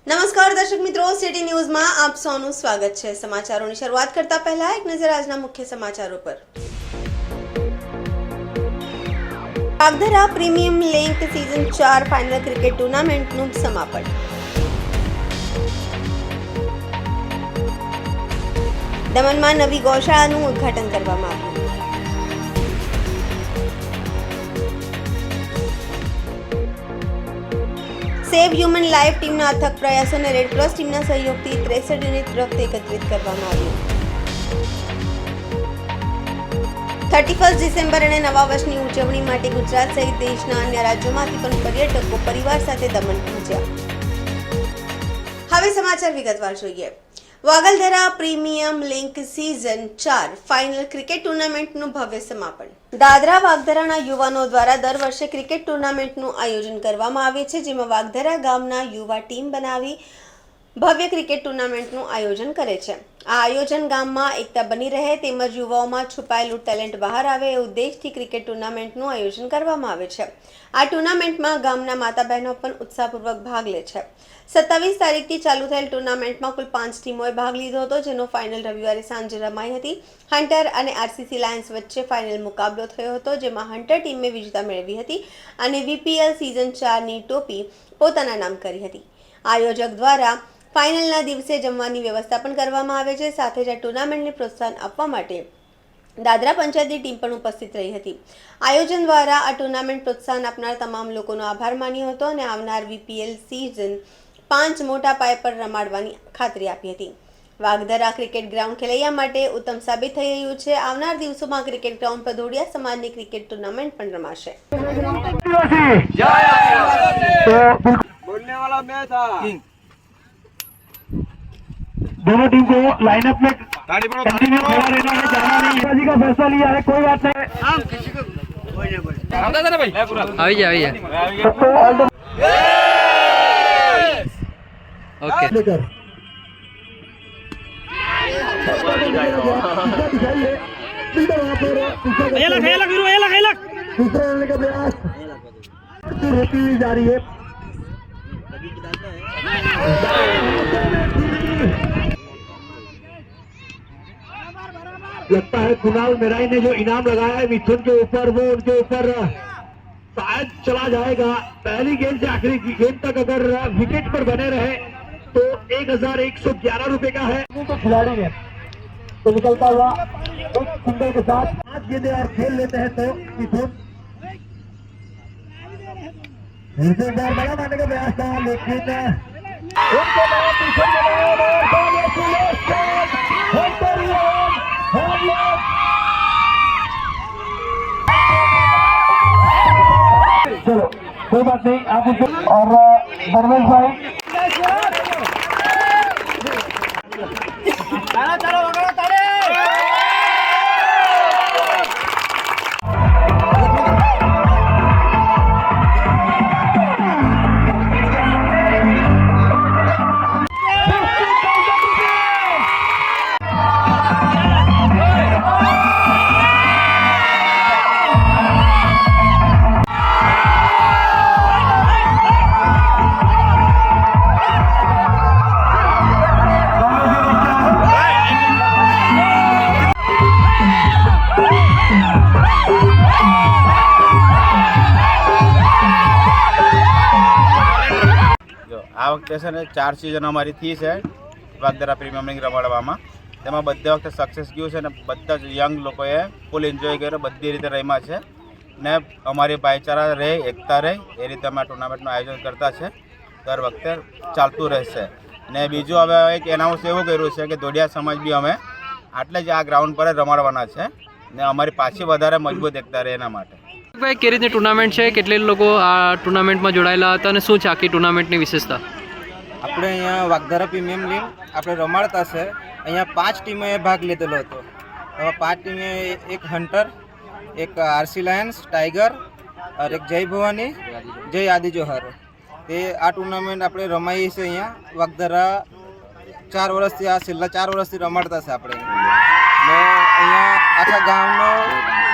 નમસ્કાર દર્શક મિત્રો, સિટી ન્યૂઝમાં આપ સૌનું સ્વાગત છે। સમાચારોની શરૂઆત કરતા પહેલા એક નજર આજના મુખ્ય સમાચારો પર। Vagdhara premium league season 4 final cricket ટુર્નામેન્ટનું સમાપન। દમણમાં નવી ગૌશાળાનું ઉદ્ઘાટન કરવામાં આવ્યું। સેવ હ્યુમન લાઈફ ટીમના અથક પ્રયાસો અને રેડ ક્રોસ ટીમના સહયોગથી 63 યુનિટ રક્ત એકત્રિત કરવામાં આવ્યું। 31 ડિસેમ્બર અને નવા વર્ષની ઉજવણી માટે ગુજરાત સહિત દેશના અન્ય રાજ્યોમાંથી પણ પર્યટકો પરિવાર સાથે દમણ પહોંચ્યા। હવે સમાચાર વિગતવાર જોઈએ। Vagaldhara premier league season 4 final cricket ટુર્નામેન્ટનું ભવ્ય સમાપન। દાદરા વાગધરાના યુવાનો દ્વારા દર વર્ષે ક્રિકેટ ટુર્નામેન્ટનું આયોજન કરવામાં આવે છે, જેમાં વાગધરા ગામના યુવા ટીમ બનાવી ભવ્ય ક્રિકેટ ટુર્નામેન્ટનું આયોજન કરે છે। આ આયોજન ગામમાં એકતા બની રહે તેમજ યુવાઓમાં છુપાયેલું ટેલેન્ટ બહાર આવે એ ઉદ્દેશથી ક્રિકેટ ટુર્નામેન્ટનું આયોજન કરવામાં આવે છે। આ ટુર્નામેન્ટમાં ગામના માતા બહેનો પણ ઉત્સાહપૂર્વક ભાગ લે છે। 27 તારીખથી ચાલુ થયેલ ટુર્નામેન્ટમાં કુલ 5 ટીમોએ ભાગ લીધો હતો, જેનો ફાઇનલ રવિવારે સાંજે રમાઈ હતી। હન્ટર અને આરસીસી લાયન્સ વચ્ચે ફાઇનલ મુકાબલો થયો હતો, જેમાં હન્ટર ટીમે વિજેતા મેળવી હતી અને વીપીએલ સીઝન 4ની ટોપી પોતાના નામ કરી હતી। આયોજક દ્વારા ફાઇનલના દિવસે જમવાની વ્યવસ્થા પણ કરવામાં આવે છે। સાથે જ આ ટુર્નામેન્ટને પ્રોત્સાહન આપવા માટે દાદરા પંચાયતની ટીમ પણ ઉપસ્થિત રહી હતી। આયોજન દ્વારા આ ટુર્નામેન્ટ પ્રોત્સાહન આપનાર તમામ લોકોનો આભાર માન્યો હતો અને આવનાર વીપીએલ સીઝન 5 મોટા પાયે પર રમાડવાની ખાતરી આપી હતી। વાગધરા ક્રિકેટ ગ્રાઉન્ડ ખેલૈયા માટે ઉત્તમ સાબિત થઈ રહ્યું છે। આવનાર દિવસોમાં ક્રિકેટ ગ્રાઉન્ડ પર ધોડિયા સમાજની ક્રિકેટ ટુર્નામેન્ટ પણ રમાશે। दोनों टीम को लाइनअप में कंटिन्यू खड़ा रहना है, जाना नहीं। जी का फैसला लिया है, कोई बात नहीं। ओके होती हुई जा रही है। लगता है कुणाल मेराई ने जो इनाम लगाया है मिथुन के ऊपर, वो उनके ऊपर शायद चला जाएगा। पहली गेंद से आखिरी गेंद तक अगर विकेट पर बने रहे तो 1111 रुपए का है। तो खिलाड़ी है तो निकलता हुआ एक सिंगल के साथ 5 गेंदें और खेल लेते हैं तो मिथुन बड़ा मारने का प्रयास था, लेकिन उनको चलो कोई बात नहीं, आप उनको और धर्मेश भाई આ વખતે છે ને 4 સિઝન અમારી થઈ છે વાગધરા પ્રીમિયમ લીગ રમાડવામાં। તેમાં બધે વખતે સક્સેસ ગયું છે ને બધા જ યંગ લોકોએ ફૂલ એન્જોય કર્યો, બધી રીતે રમ્યા છે ને અમારી ભાઈચારા રહે, એકતા રહે એ રીતે અમે ટુર્નામેન્ટનું આયોજન કરતા છે। દર વખતે ચાલતું રહેશે ને બીજું હવે એક એનાઉન્સ એવું કર્યું છે કે ધોડિયા સમાજ બી અમે આટલે જ આ ગ્રાઉન્ડ પર જ રમાડવાના છે ને અમારી પાછી વધારે મજબૂત એકતા રહે એના માટે। ભાઈ કેવી રીતની ટુર્નામેન્ટ છે, કેટલા લોકો આ ટુર્નામેન્ટમાં જોડાયેલા હતા અને શું છે આખી ટુર્નામેન્ટની વિશેષતા? આપણે અહીંયા વાગધરા પ્રીમિયમ લીગ આપણે રમાડતા છે। અહીંયા 5 ટીમોએ ભાગ લીધેલો હતો। એમાં 5 ટીમે એક હન્ટર, એક આરસી લાયન્સ, ટાઈગર और एक जय भवानी, जय आदि जोहर। તે આ ટુર્નામેન્ટ આપણે રમાઈએ છીએ અહીંયા વાગધરા 4 વર્ષથી, આ છેલ્લા 4 વર્ષથી રમાડતા છે આપણે ને અહીંયા આખા ગામનો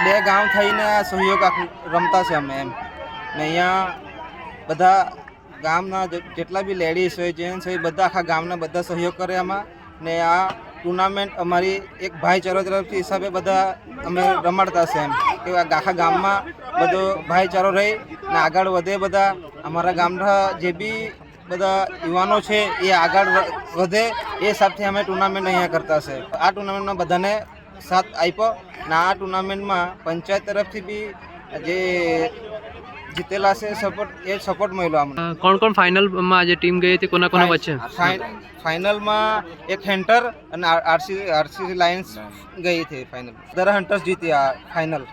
2 ગામ થઈને આ સહયોગ રમતા છે અમે એમ ને અહીંયા બધા ગામના જેટલા બી લેડીઝ હોય જેન્ટ્સ હોય બધા આખા ગામના બધા સહયોગ કરે આમાં ને આ ટુર્નામેન્ટ અમારી એક ભાઈચારો તરફથી હિસાબે બધા અમે રમાડતા છે એમ કે આખા ગામમાં બધો ભાઈચારો રહી ને આગળ વધે બધા અમારા ગામના જે બી બધા યુવાનો છે એ આગળ વધે એ હિસાબથી અમે ટુર્નામેન્ટ અહીંયા કરતા છે. આ ટુર્નામેન્ટમાં બધાને સાથ આપ્યો ને આ ટુર્નામેન્ટમાં પંચાયત તરફથી બી જે જીતેલા છે સપોર્ટ મળ્યો અમને. કોણ કોણ ફાઇનલમાં આજે ટીમ ગઈ હતી, કોના કોના વચ્ચે? ફાઇનલમાં એક હન્ટર અને આરસી લાયન્સ ગઈ હતી ફાઇનલ. દર હન્ટર્સ જીતી આ ફાઇનલ.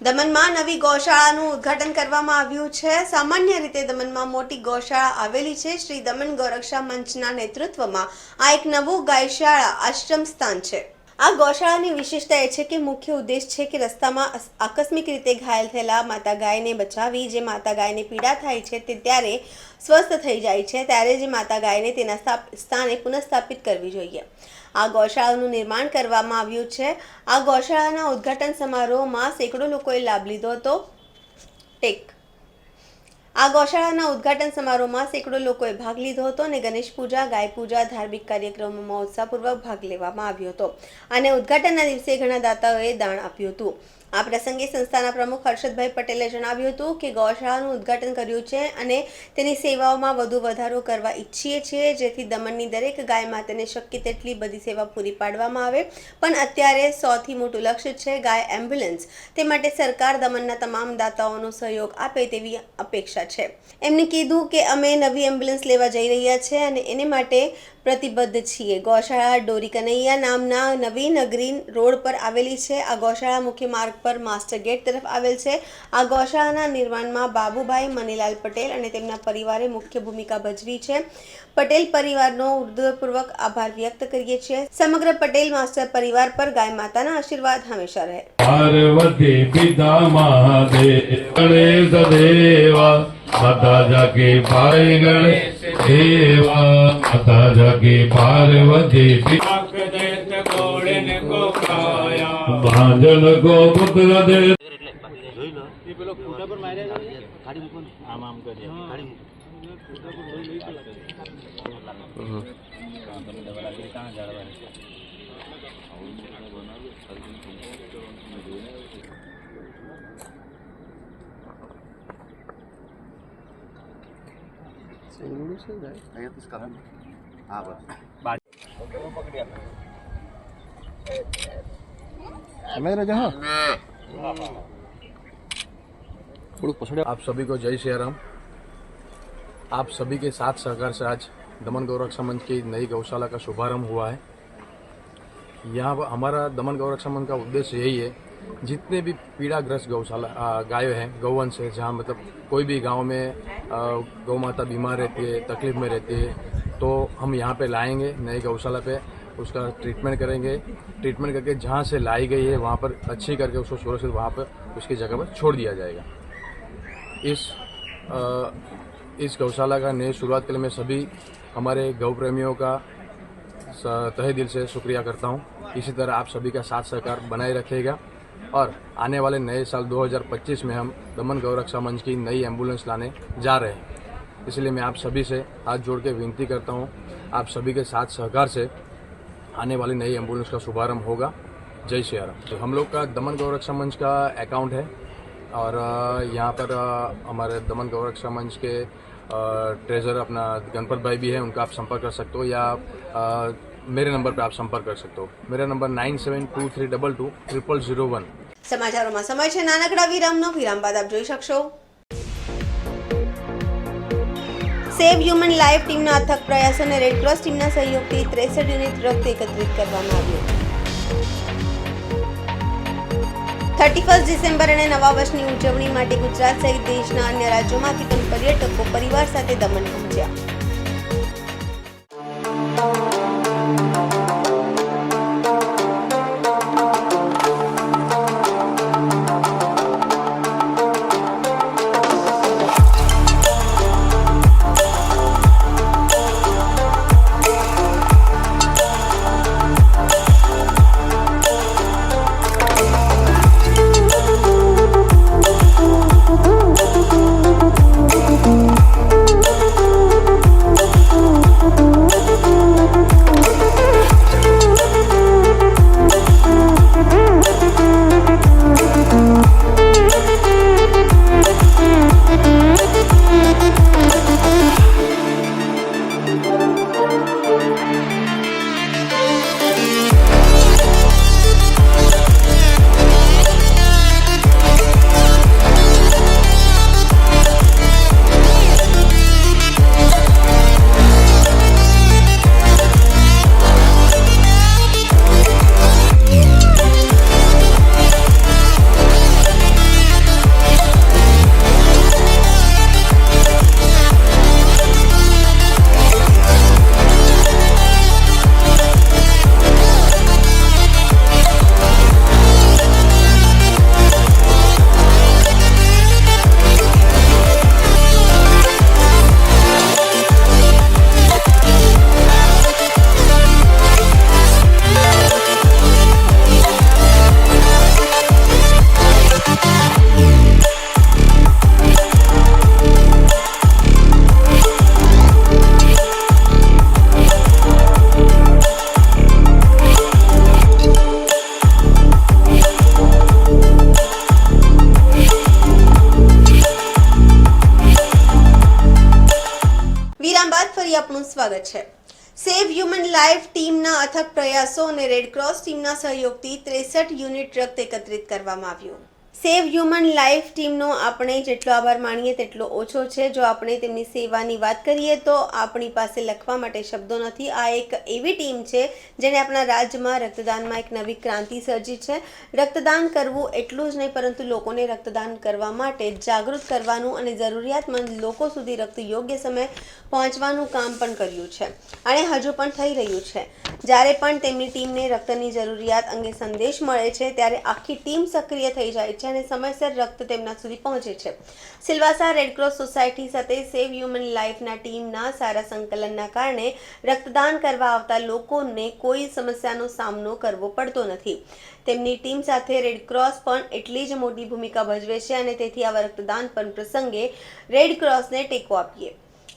દમણમાં નવી ગૌશાળાનું ઉદ્ઘાટન કરવામાં આવ્યું છે. સામાન્ય રીતે દમણમાં મોટી ગૌશાળા આવેલી છે. શ્રી દમણ ગૌરક્ષા મંચના નેતૃત્વમાં આ એક નવું ગાયશાળા આશ્રમ સ્થાન છે. આ ગૌશાળાની વિશેષતા એ છે કે મુખ્ય ઉદ્દેશ છે કે રસ્તામાં આકસ્મિક રીતે ઘાયલ થયેલા માતા ગાયને બચાવી. જે માતા ગાયને પીડા થાય છે તે ત્યારે સ્વસ્થ થઈ જાય છે ત્યારે જે માતા ગાયને તેના સ્થાને પુનઃસ્થાપિત કરવી જોઈએ. આ ગૌશાળાનું નિર્માણ કરવામાં આવ્યું છે. આ ગૌશાળાના ઉદ્ઘાટન સમારોહમાં સેંકડો લોકોએ લાભ લીધો હતો. આ ગૌશાળાના ઉદ્ઘાટન સમારોહમાં સેંકડો લોકોએ ભાગ લીધો હતો અને ગણેશ પૂજા, ગાય પૂજા, ધાર્મિક કાર્યક્રમોમાં ઉત્સાહપૂર્વક ભાગ લેવામાં આવ્યો હતો અને ઉદ્ઘાટનના દિવસે ઘણા દાતાઓએ દાન આપ્યું હતું. આ પ્રસંગે સંસ્થાના પ્રમુખ હર્ષદભાઈ પટેલે જણાવ્યું હતું કે ગૌશાળાનું ઉદ્ઘાટન કર્યું છે અને તેની સેવાઓમાં વધુ વધારો કરવા ઈચ્છીએ છીએ જેથી દમણની દરેક ગાય માતાને શક્ય તેટલી બધી સેવા પૂરી પાડવામાં આવે. પણ અત્યારે સૌથી મોટું લક્ષ્ય છે ગાય એમ્બ્યુલન્સ. તે માટે સરકાર દમણના તમામ દાતાઓનો સહયોગ આપે તેવી અપેક્ષા છે. એમને કીધું કે અમે નવી એમ્બ્યુલન્સ લેવા જઈ રહ્યા છે અને એને માટે પ્રતિબદ્ધ છીએ. ગૌશાળા ડોરી કનૈયા નામના નવી નગરી રોડ પર આવેલી છે. આ ગૌશાળા મુખ્ય માર્ગ પર માસ્ટર ગેટ તરફ આવેલ છે. આ ગૌશાળાના નિર્માણમાં બાબુભાઈ મનીલાલ પટેલ અને તેમના પરિવારે મુખ્ય ભૂમિકા ભજવી છે. પટેલ પરિવારનો હૃદયપૂર્વક આભાર વ્યક્ત કરીએ છીએ. સમગ્ર પટેલ માસ્ટર પરિવાર પર ગાય માતાના આશીર્વાદ હંમેશા રહે. પાર્વતી પિતા મહાદેવ ગણેશ દેવા માતા જાકી પાય ગણેશ દેવા માતા જાકી પાર્વતી પિતા ભાંજન કો પુત્ર દે. आप सभी को जय श्री राम. आप सभी के साथ सहकार से आज दमन गौरक्षा मंच की नई गौशाला का शुभारंभ हुआ है. यहाँ पर हमारा दमन गौरक्षा मंच का उद्देश्य यही है जितने भी पीड़ाग्रस्त गौशाला गाय हैं, गौवंश है, जहाँ मतलब कोई भी गांव में गौ माता बीमार रहती है, तकलीफ में रहती है, तो हम यहाँ पे लाएंगे नई गौशाला पे, उसका ट्रीटमेंट करेंगे. ट्रीटमेंट करके जहाँ से लाई गई है वहाँ पर अच्छी करके उसको सुरक्षित वहाँ पर उसकी जगह पर छोड़ दिया जाएगा. इस गौशाला का नई शुरुआत के लिए मैं सभी हमारे गौ प्रेमियों का तहे दिल से शुक्रिया करता हूँ. इसी तरह आप सभी का साथ सहकार बनाए रखिएगा और आने वाले नए साल 2025 में हम दमन गौरक्षा मंच की नई एम्बुलेंस लाने जा रहे हैं. इसलिए मैं आप सभी से हाथ जोड़ के विनती करता हूँ, आप सभी के साथ सहकार से आने वाली नई एम्बुलेंस का शुभारंभ होगा. जय श्री राम. तो हम लोग का दमन गौरक्षा मंच का अकाउंट है और यहाँ पर हमारे दमन गौरक्षा मंच के ट्रेजर अपना गणपत भाई भी है, उनका आप संपर्क कर सकते हो या मेरे नंबर पर आप संपर्क कर सकते हो. मेरा नंबर 9723220001. સમાચારોમાં સમય છે નાનકડા વિરામનો. વિરામ બાદ આપ જોઈ શકશો સેવ હ્યુમન લાઈફ ટીમના અથક પ્રયાસો અને રેડક્રોસ ટીમના સહયોગથી 63 યુનિટ રક્ત એકત્રિત કરવામાં આવ્યું. 31 ડિસેમ્બર અને નવા વર્ષની ઉજવણી માટે ગુજરાત સહિત દેશના અન્ય રાજ્યોમાંથી પણ પર્યટકો પરિવાર સાથે દમણ પહોંચ્યા. વિરામ બાદ ફરી આપનું સ્વાગત છે. સેવ હ્યુમન લાઈફ ટીમના અથક પ્રયાસો અને રેડ ક્રોસ ટીમના સહયોગથી 63 યુનિટ રક્ત એકત્રિત કરવામાં આવ્યું. સેવ હ્યુમન લાઈફ ટીમનો આપણે જેટલો આભાર માણીએ તેટલો ઓછો છે. જો આપણે તેમની સેવાની વાત કરીએ તો આપણી પાસે લખવા માટે શબ્દો નથી. આ એક એવી ટીમ છે જેણે આપણા રાજ્યમાં રક્તદાનમાં એક નવી ક્રાંતિ સર્જી છે. રક્તદાન કરવું એટલું જ નહીં, પરંતુ લોકોને રક્તદાન કરવા માટે જાગૃત કરવાનું અને જરૂરિયાતમંદ લોકો સુધી રક્ત યોગ્ય સમયે પહોંચવાનું કામ પણ કર્યું છે અને હજુ પણ થઈ રહ્યું છે. જ્યારે પણ તેમની ટીમને રક્તની જરૂરિયાત અંગે સંદેશ મળે છે ત્યારે આખી ટીમ સક્રિય થઈ જાય છે અને સમયસર રક્ત તેમના સુધી પહોંચે છે. સિલવાસા રેડક્રોસ સોસાયટી સાથે સેવ હ્યુમન લાઈફના ટીમના સારા સંકલનના કારણે રક્તદાન કરવા આવતા લોકોને કોઈ સમસ્યાનો સામનો કરવો પડતો નથી. તેમની ટીમ સાથે રેડક્રોસ પણ એટલી જ મોટી ભૂમિકા ભજવે છે અને તેથી આવા રક્તદાન પણ પ્રસંગે રેડક્રોસને ટેકો આપીએ.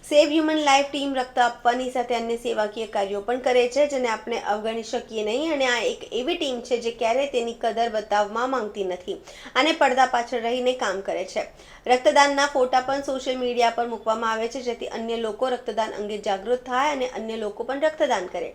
સેવ હ્યુમન લાઈફ ટીમ રક્ત આપવાની સાથે અન્ય સેવાકીય કાર્યો પણ કરે છે જેને આપણે અવગણી શકીએ નહીં અને આ એક એવી ટીમ છે જે ક્યારેય તેની કદર બતાવવા માંગતી નથી અને પડદા પાછળ રહીને કામ કરે છે. રક્તદાનના ફોટા પણ સોશિયલ મીડિયા પર મૂકવામાં આવે છે જેથી અન્ય લોકો રક્તદાન અંગે જાગૃત થાય અને અન્ય લોકો પણ રક્તદાન કરે.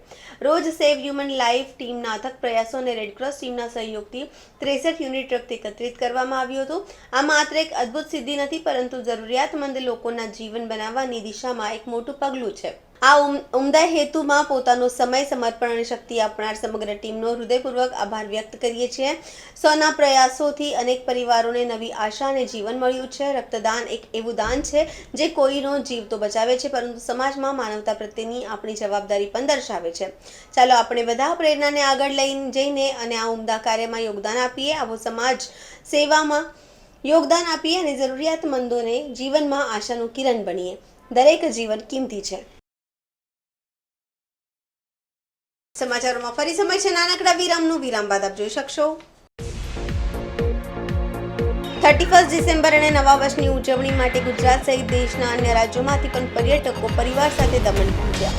રોજ સેવ હ્યુમન લાઈફ ટીમના અથક પ્રયાસો અને રેડક્રોસ ટીમના સહયોગથી 63 યુનિટ રક્ત એકત્રિત કરવામાં આવ્યું હતું. આ માત્ર એક અદ્ભુત સિદ્ધિ નથી, પરંતુ જરૂરિયાતમંદ લોકોના જીવન બનાવવાની દિશામાં એક મોટું પગલું છે. આ ઉમદા હેતુમાં પોતાનો સમય, સમર્પણ અને શક્તિ આપનાર સમગ્ર ટીમનો હૃદયપૂર્વક આભાર વ્યક્ત કરીએ છીએ. સૌના પ્રયાસોથી અનેક પરિવારોને નવી આશા અને જીવન મળ્યું છે. રક્તદાન એક એવું દાન છે જે કોઈનો જીવ તો બચાવે છે, પરંતુ સમાજમાં માનવતા પ્રત્યેની આપણી જવાબદારી પણ દર્શાવે છે. ચાલો આપણે બધા પ્રેરણાને આગળ લઈને જઈને અને આ ઉમદા કાર્યમાં યોગદાન આપીએ. આવો સમાજ સેવામાં યોગદાન આપીએ અને જરૂરિયાતમંદોને જીવનમાં આશાનું કિરણ બનીએ. દરેક જીવન કિંમતી છે. સમાચારોમાં ફરી સમય છે નાનકડા વિરામનું. વિરામ બાદ આપ જોઈ શકશો 31 ડિસેમ્બર અને નવા વર્ષની ઉજવણી માટે ગુજરાત સહિત દેશના અન્ય રાજ્યોમાંથી પણ પર્યટકો પરિવાર સાથે દમણ પહોંચ્યા.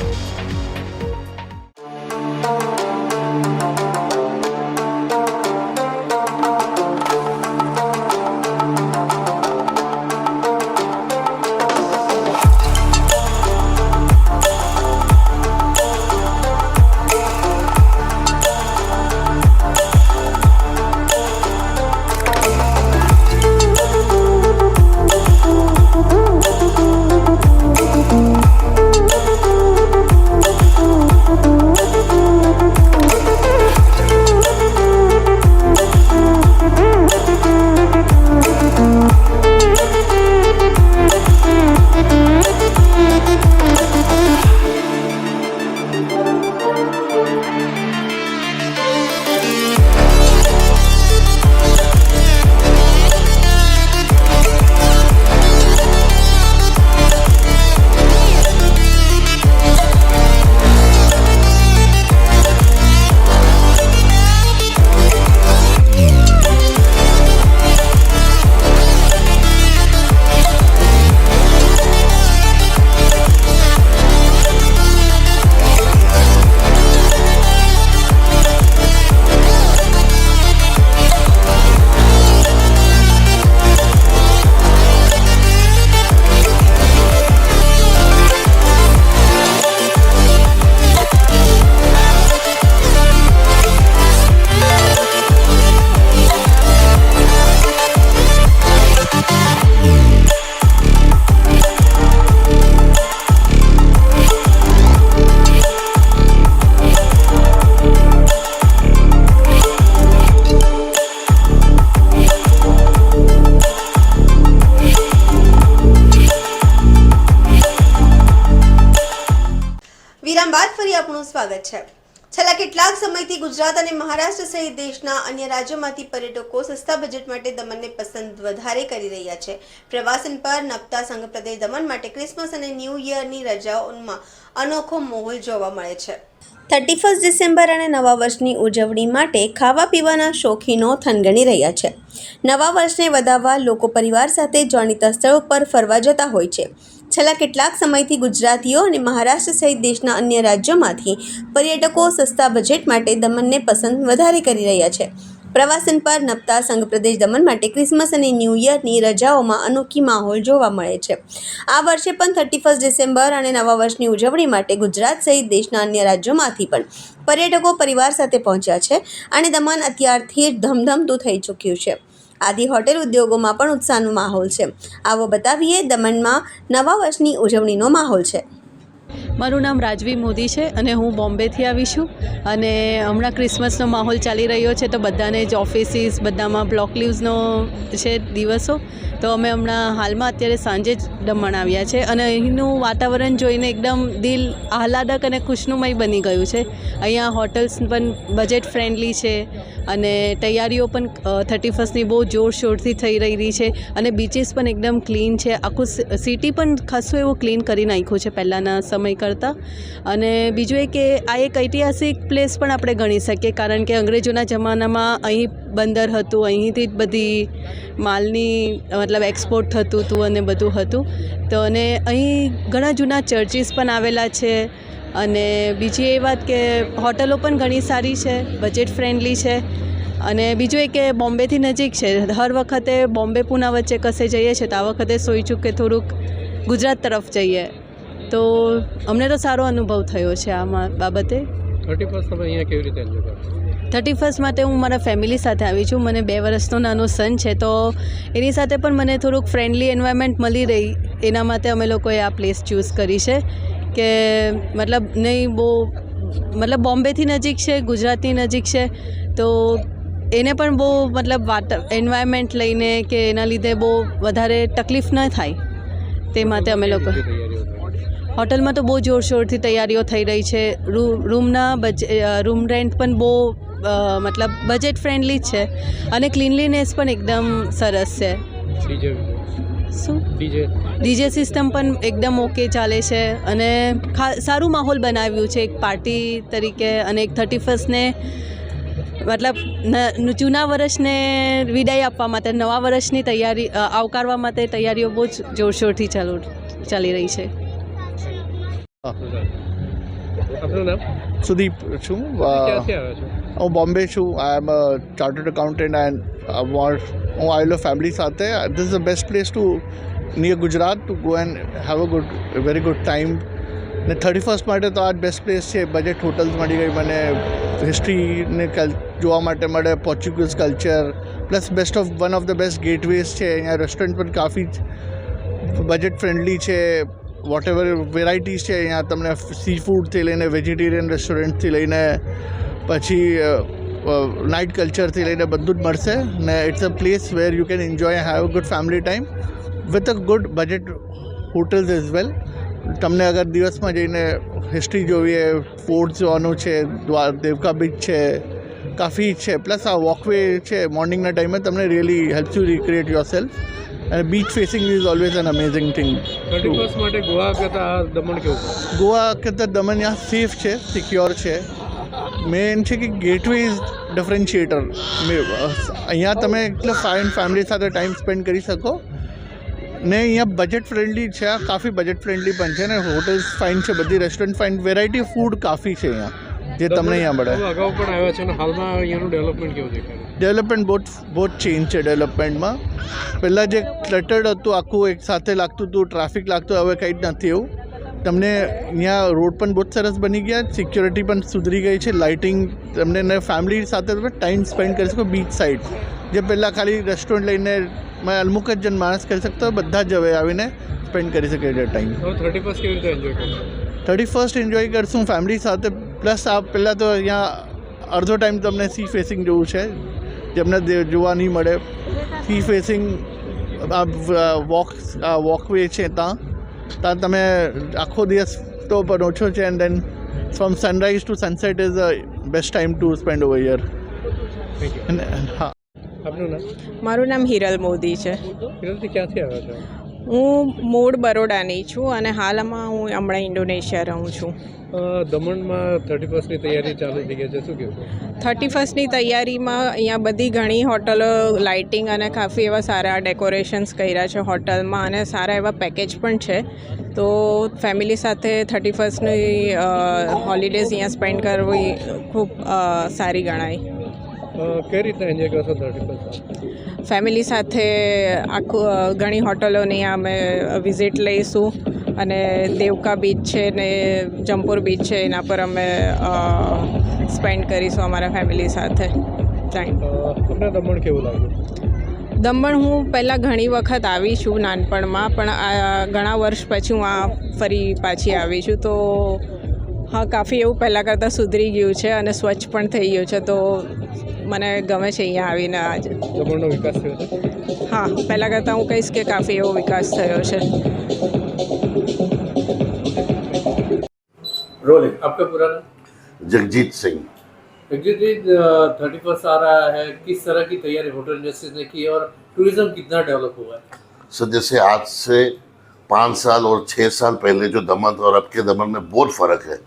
વિરામ બાદ ફરી આપનું સ્વાગત છે. છેલ્લા કેટલાક સમયથી ગુજરાત અને મહારાષ્ટ્ર સહિત દેશના અન્ય રાજ્યોમાંથી પર્યટકો સસ્તા બજેટ માટે દમણને પસંદ વધારે કરી રહ્યા છે. પ્રવાસન પર નપતા સંઘપ્રદેશ દમણ માટે ક્રિસમસ અને ન્યૂ યરની રજાઓમાં અનોખો માહોલ જોવા મળે છે. 31 ડિસેમ્બર અને નવા વર્ષની ઉજવણી માટે ખાવા પીવાના શોખીનો થનગણી રહ્યા છે. નવા વર્ષને વધાવવા લોકો પરિવાર સાથે જાણીતા સ્થળો પર ફરવા જતા હોય છે. છેલ્લા કેટલાક સમયથી ગુજરાતીઓ અને મહારાષ્ટ્ર સહિત દેશના અન્ય રાજ્યોમાંથી પર્યટકો સસ્તા બજેટ માટે દમણને પસંદ વધારે કરી રહ્યા છે. પ્રવાસન પર નપતા સંઘ પ્રદેશ દમણ માટે ક્રિસમસ અને ન્યૂ યરની રજાઓમાં અનોખી માહોલ જોવા મળે છે. આ વર્ષે પણ 31 ડિસેમ્બર અને નવા વર્ષની ઉજવણી માટે ગુજરાત સહિત દેશના અન્ય રાજ્યોમાંથી પણ પર્યટકો પરિવાર સાથે પહોંચ્યા છે અને દમણ અત્યારથી જ ધમધમતું થઈ ચૂક્યું છે. આદિ હોટેલ ઉદ્યોગોમાં પણ ઉત્સાહનો માહોલ છે. આવો બતાવીએ દમણમાં નવા વર્ષની ઉજવણીનો માહોલ છે. મારું નામ રાજવી મોદી છે અને હું બોમ્બેથી આવી છું અને હમણાં ક્રિસમસનો માહોલ ચાલી રહ્યો છે તો બધાને જ ઓફિસીસ બધામાં બ્લોક લીવ્સનો છે દિવસો. તો અમે હમણાં હાલમાં અત્યારે સાંજે જ દમણ આવ્યા છે અને અહીંનું વાતાવરણ જોઈને એકદમ દિલ આહલાદક અને ખુશનુમય બની ગયું છે. અહીંયા હોટલ્સ પણ બજેટ ફ્રેન્ડલી છે અને તૈયારીઓ પણ 31ની બહુ જોરશોરથી થઈ રહી છે અને બીચીસ પણ એકદમ ક્લીન છે. આખું સિટી પણ ખાસું એવું ક્લીન કરી નાખ્યું છે પહેલાંના સમય કરતાં. અને બીજું એ કે આ એક ઐતિહાસિક પ્લેસ પણ આપણે ગણી શકીએ કારણ કે અંગ્રેજોના જમાનામાં અહીં બંદર હતું, અહીંથી જ બધી માલની મતલબ એક્સપોર્ટ થતું હતું અને બધું હતું. તો અને અહીં ઘણા જૂના ચર્ચીસ પણ આવેલા છે અને બીજી એ વાત કે હોટલો પણ ઘણી સારી છે, બજેટ ફ્રેન્ડલી છે. અને બીજું એ કે બોમ્બેથી નજીક છે. હર વખતે બોમ્બે પૂના વચ્ચે કશે જઈએ છીએ તો આ વખતે સોચી કે થોડુંક ગુજરાત તરફ જઈએ તો અમને તો સારો અનુભવ થયો છે આ બાબતે. 31 તમે અહીંયા કેવી રીતે એન્જોય કરો? 31 માટે હું મારા ફેમિલી સાથે આવી છું. મને 2 વર્ષનો નાનો સન છે તો એની સાથે પણ મને થોડુંક ફ્રેન્ડલી એન્વાયરમેન્ટ મળી રહી એના માટે અમે લોકોએ આ પ્લેસ ચૂઝ કરી છે કે મતલબ નહીં બહુ મતલબ બોમ્બેથી નજીક છે, ગુજરાતની નજીક છે તો એને પણ બહુ મતલબ એન્વાયરમેન્ટ લઈને કે એના લીધે બહુ વધારે તકલીફ ન થાય તે માટે અમે લોકો હોટલમાં તો બહુ જોરશોરથી તૈયારીઓ થઈ રહી છે. રૂમ રેન્ટ પણ બહુ મતલબ બજેટ ફ્રેન્ડલી જ છે અને ક્લીનલીનેસ પણ એકદમ સરસ છે. શું ડીજે સિસ્ટમ પણ એકદમ ઓકે ચાલે છે અને સારું માહોલ બનાવ્યું છે એક પાર્ટી તરીકે અને એક 31ને મતલબ જૂના વર્ષને વિદાય આપવા માટે નવા વર્ષની તૈયારી આવકારવા માટે તૈયારીઓ બહુ જ જોરશોરથી ચાલી રહી છે. આપનું નામ? સુદીપ છું. ક્યાંથી આવ્યા છો? હું બોમ્બે છું. I am a chartered accountant and હું આવેલો ફેમિલી સાથે. This is the best place to near Gujarat to go and have a very good time. ને 31 માટે તો આ બેસ્ટ પ્લેસ છે. બજેટ હોટલ્સ મળી ગઈ મને, હિસ્ટ્રીને જોવા માટે મળે, Portuguese culture plus one of the best getaways છે. અહીંયા રેસ્ટોરન્ટ પણ કાફી બજેટ ફ્રેન્ડલી છે. વોટ એવર વેરાયટીઝ છે અહીંયા તમને સી ફૂડથી લઈને વેજીટેરિયન રેસ્ટોરન્ટથી લઈને પછી નાઇટ કલ્ચરથી લઈને બધું જ મળશે. ને it's a place where you can enjoy have a good family time with a good budget hotels as well. તમને અગર દિવસમાં જઈને હિસ્ટ્રી જોવી હોય, ફોર્ટ જોવાનું છે, દેવકા બીચ છે, કાફી છે, પ્લસ આ વોકવે છે મોર્નિંગના ટાઈમે તમને really helps you recreate yourself. અને beach facing is always an amazing thing. 31 માટે ગોવા કરતાં દમણ કેવું? ગોવા કરતાં દમણ यहाँ સેફ છે, સિક્યોર છે. મેન છે કે ગેટવે ઇઝ ડિફરન્શિએટર. અહીંયા તમે એટલે ફેમિલી સાથે ટાઈમ સ્પેન્ડ કરી શકો ને અહીંયા બજેટ ફ્રેન્ડલી છે. કાફી બજેટ ફ્રેન્ડલી પણ છે ને હોટલ્સ ફાઇન છે, બધી restaurant fine, variety of food કાફી છે અહીંયા જે તમને અહીંયા મળે. અગાઉ પણ આવ્યા છે અને હાલમાં અહીંયાનું ડેવલપમેન્ટ કેવું દેખાય? ડેવલપમેન્ટ બહુ જ ચેન્જ છે ડેવલપમેન્ટમાં. પહેલાં જે ક્લટર્ડ હતું આખું એક સાથે લાગતું હતું, ટ્રાફિક લાગતું, હવે કંઈ જ નથી એવું. તમને અહીંયા રોડ પણ બહુ જ સરસ બની ગયા, સિક્યોરિટી પણ સુધરી ગઈ છે, લાઇટિંગ તમને ફેમિલી સાથે તમે ટાઈમ સ્પેન્ડ કરી શકો. બીચ સાઈડ જે પહેલાં ખાલી રેસ્ટોરન્ટ લઈને અમુક જ જણ માણસ કરી શકતો હોય, બધા જ હવે આવીને સ્પેન્ડ કરી શકે છે ટાઈમ. 31 કેવી રીતે એન્જોય કરશો? 31 એન્જોય કરશું ફેમિલી સાથે. પ્લસ આ પહેલાં તો અહીંયા અડધો ટાઈમ તમને સી ફેસિંગ જોવું છે જેમને જોવા નહીં મળે. સી ફેસિંગ વોકવે છે ત્યાં તમે આખો દિવસ તો પણ ઓછો છે. And then from sunrise to sunset is the best time to spend over here. હા. આપનું નામ? મારું નામ હિરલ મોદી છે. હિરલથી ક્યાંથી આવ્યા છો? હું મૂળ બરોડાની છું અને હાલમાં હું હમણાં ઇન્ડોનેશિયા રહું છું. દમણમાં 31ની તૈયારી ચાલુ થઈ ગઈ છે, શું કહેવું? 31ની તૈયારીમાં અહીંયા બધી ઘણી હોટલો લાઇટિંગ અને કાફી એવા સારા ડેકોરેશન્સ કર્યા છે હોટલમાં અને સારા એવા પેકેજ પણ છે. તો ફેમિલી સાથે 31ની હોલિડેઝ અહીંયા સ્પેન્ડ કરવી ખૂબ સારી ગણાય. કઈ રીતના એન્જોય કરશો 31st? ફેમિલી સાથે આખું ઘણી હોટલોની અમે વિઝિટ લઈશું અને દેવકા બીચ છે ને જમપુર બીચ છે એના પર અમે સ્પેન્ડ કરીશું અમારા ફેમિલી સાથે ટાઈમ. તમને દમણ કેવું લાગ્યું? દમણ હું પહેલાં ઘણી વખત આવી છું નાનપણમાં, પણ ઘણા વર્ષ પછી હું આ ફરી પાછી આવી છું. તો હા, કાફી એવું પહેલાં કરતાં સુધરી ગયું છે અને સ્વચ્છ પણ થઈ ગયું છે, તો મને ગમે છે અહીંયા આવીને. આજે દમણનો વિકાસ થયો છે? હા, પહેલાં કરતાં હું કહીશ કે કાફી એવો વિકાસ થયો છે. रोलिंग. आपका पूरा नाम? जगजीत सिंह. जगजीत जी, 31st आ रहा है, किस तरह की तैयारी होटल इंडस्ट्री ने की और टूरिज्म कितना डेवलप हुआ है? सर, जैसे आज से 5 साल और 6 साल पहले जो दमन और अब के दमन में बहुत फ़र्क है.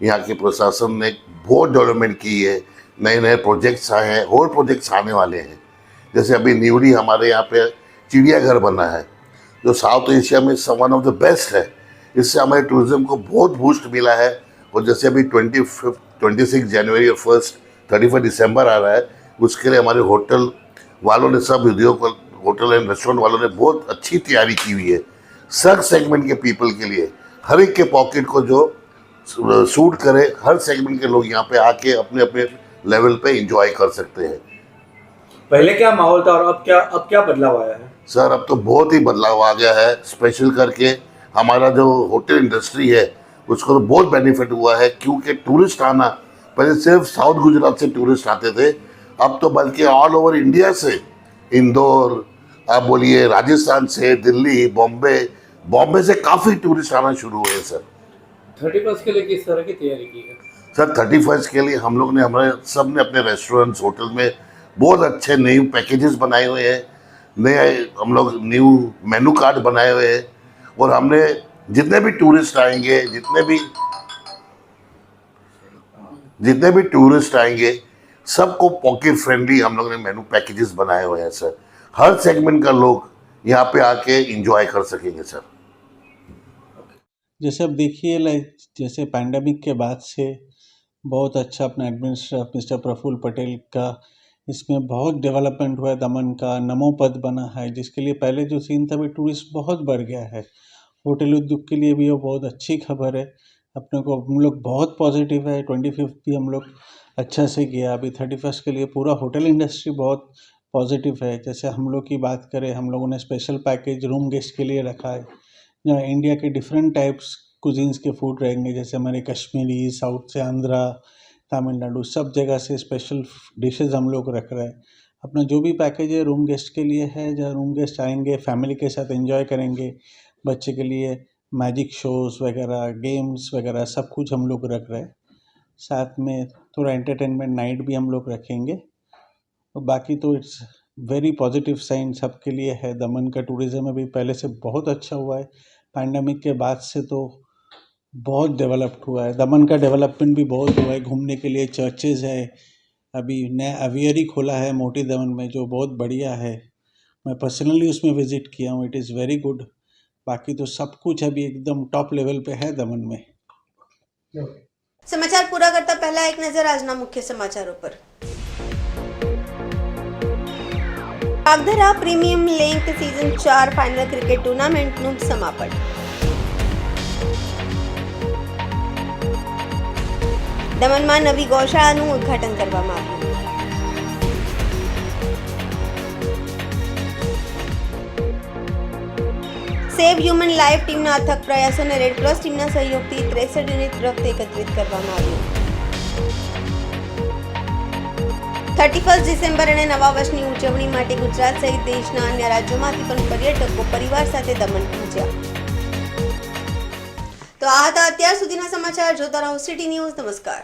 यहाँ के प्रशासन ने बहुत डेवलपमेंट की है, नए नए प्रोजेक्ट्स आए हैं और प्रोजेक्ट्स आने वाले हैं. जैसे अभी न्यूली हमारे यहाँ पे चिड़ियाघर बना है जो साउथ एशिया में वन ऑफ द बेस्ट है. इससे हमारे टूरिज्म को बहुत बूस्ट मिला है. और जैसे अभी 26 जनवरी और 31 दिसंबर आ रहा है, उसके लिए हमारे होटल वालों ने, सब उद्योग होटल एंड रेस्टोरेंट वालों ने बहुत अच्छी तैयारी की हुई है. सब सेगमेंट के पीपल के लिए, हर एक के पॉकेट को जो सूट करे, हर सेगमेंट के लोग यहाँ पे आके अपने अपने लेवल पे एंजॉय कर सकते हैं. पहले क्या माहौल था और अब क्या बदलाव आया है? सर, अब तो बहुत ही बदलाव आ गया है. स्पेशल करके हमारा जो होटल इंडस्ट्री है उसको तो बहुत बेनिफिट हुआ है, क्योंकि टूरिस्ट आना, पहले सिर्फ साउथ गुजरात से टूरिस्ट आते थे, अब तो बल्कि ऑल ओवर इंडिया से, इंदौर, आप बोलिए राजस्थान से, दिल्ली, बॉम्बे से काफ़ी टूरिस्ट आना शुरू हुए हैं. सर, 31st के लिए किस तरह की तैयारी की है? सर 31st के लिए हम लोग ने, हमारे सब ने अपने रेस्टोरेंट्स, होटल में बहुत अच्छे न्यू पैकेजेस बनाए हुए हैं. नए हम लोग न्यू मेनू कार्ड बनाए हुए हैं. और हमने जितने भी टूरिस्ट आएंगे सबको पॉकेट फ्रेंडली हम लोग ने मेनू पैकेजेस बनाए हुए हैं. सर, हर सेगमेंट का लोग यहाँ पे आके एंजॉय कर सकेंगे. सर, जैसे अब देखिए, जैसे पैंडेमिक के बाद से बहुत अच्छा अपना एडमिनिस्ट्रेटर मिस्टर प्रफुल्ल पटेल का, इसमें बहुत डेवलपमेंट हुआ है. दमन का नमो पद बना है, जिसके लिए पहले जो सीन था, भी टूरिस्ट बहुत बढ़ गया है. होटल उद्योग के लिए भी वो बहुत अच्छी खबर है. अपने को हम लोग बहुत पॉजिटिव है. 25th भी हम लोग अच्छा से किया. अभी 31st के लिए पूरा होटल इंडस्ट्री बहुत पॉजिटिव है. जैसे हम लोग की बात करें, हम लोगों ने स्पेशल पैकेज रूम गेस्ट के लिए रखा है, जहाँ इंडिया के डिफरेंट टाइप्स कुजीन्स के फूड रहेंगे. जैसे हमारे कश्मीरी, साउथ से आंध्रा, तमिलनाडु, सब जगह से स्पेशल डिशेज़ हम लोग रख रहे हैं. अपना जो भी पैकेज है रूम गेस्ट के लिए है, जहाँ रूम गेस्ट आएंगे, फैमिली के साथ एंजॉय करेंगे. बच्चे के लिए मैजिक शोज़ वगैरह, गेम्स वगैरह सब कुछ हम लोग रख रहे हैं. साथ में थोड़ा एंटरटेनमेंट नाइट भी हम लोग रखेंगे. और बाकी तो इट्स वेरी पॉजिटिव साइन सबके लिए है. दमन का टूरिज़्म अभी पहले से बहुत अच्छा हुआ है. पैंडेमिक के बाद से तो बहुत डेवलप्ड हुआ है. दमन का डेवलपमेंट भी बहुत हुआ है. घूमने के लिए चर्चेज़ है, अभी नया अवियरी खोला है मोटी दमन में, जो बहुत बढ़िया है. मैं पर्सनली उसमें विज़िट किया हूँ. It is very good. बाकी तो सब कुछ अभी एकदम टॉप लेवल पे है दमन में. સમાચાર પૂરા કરતા પહેલા એક નજર આજના મુખ્ય સમાચારો પર. Vagdhara premium league season 4 final cricket ટુર્નામેન્ટનું સમાપન. દમણમાં નવી ગૌશાળાનું ઉદ્ઘાટન કરવામાં આવ્યું. સેવ હ્યુમન લાઈફ ટીમના અથક પ્રયાસોને રેડક્રોસ ટીમના સહયોગથી 63 યુનિટ રક્ત એકત્રિત કરવામાં આવ્યું. 31 ડિસેમ્બર અને નવા વર્ષની ઉજવણી માટે ગુજરાત સહિત દેશના અન્ય રાજ્યોમાંથી પણ પર્યટકો પરિવાર સાથે દમણ પહોંચ્યા. તો આ હતા અત્યાર સુધીના સમાચાર. જોતા રહો સિટી ન્યૂઝ. નમસ્કાર.